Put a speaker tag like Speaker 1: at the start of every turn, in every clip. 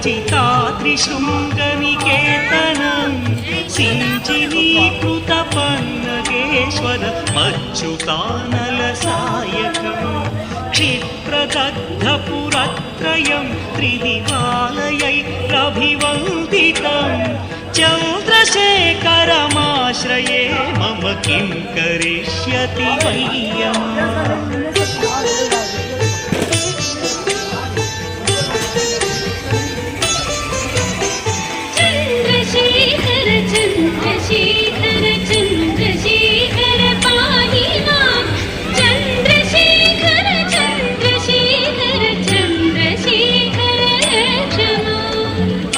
Speaker 1: जितात्रिशृङ्गनिकेतनं सिञ्चिनीकृतपन्नगेश्वर मच्युतानलसायकं क्षिप्रदग्धपुरत्रयं त्रिदिवालयैरभिवन्दितं चन्द्रशेखरमाश्रये मम किं करिष्यति वैयम्।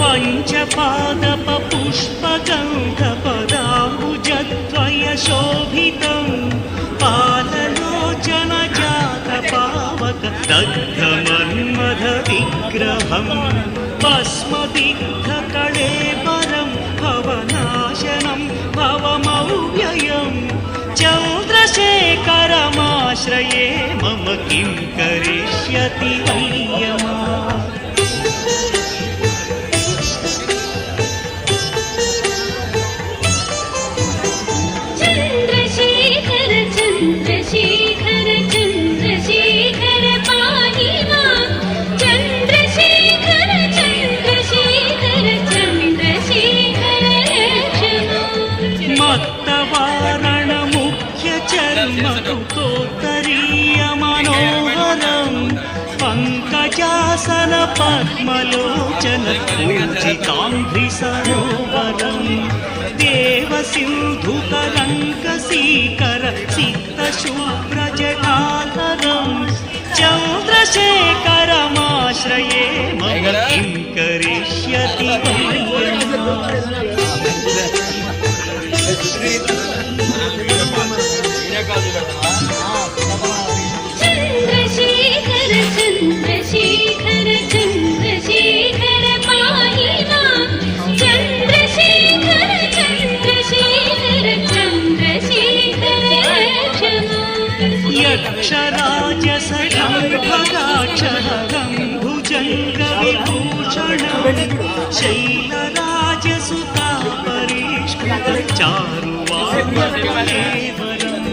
Speaker 1: पंचपादपपुष्पगन्धपदाम्बुजद्वयशोभितं पाललोचनजातपावक दग्धमन्मथविग्रहं भस्मदिग्धकळेबरं भवनाशनं भवमव्ययं चन्द्रशेखरमाश्रये मम किं करिष्यति वैयम्। मधुतोत्तरीयमनोहरं पङ्कजासन पद्मलोचन पूजिताङ्घ्रिसरोवरं देवसिन्धुकलङ्कसीकर सिक्तशुभ्रजटाधरं चन्द्रशेखरमाश्रये मम किं करिष्यति वैयम्।
Speaker 2: चन्द्रशेखर चन्द्रशेखर चन्द्रशेखर पाहि मां चन्द्रशेखर चन्द्रशेखर चन्द्रशेखर
Speaker 1: यक्षराजसखं भुजङ्गविभूषणं शैलराजसुता परिष्कृतचारुवामकलेवरं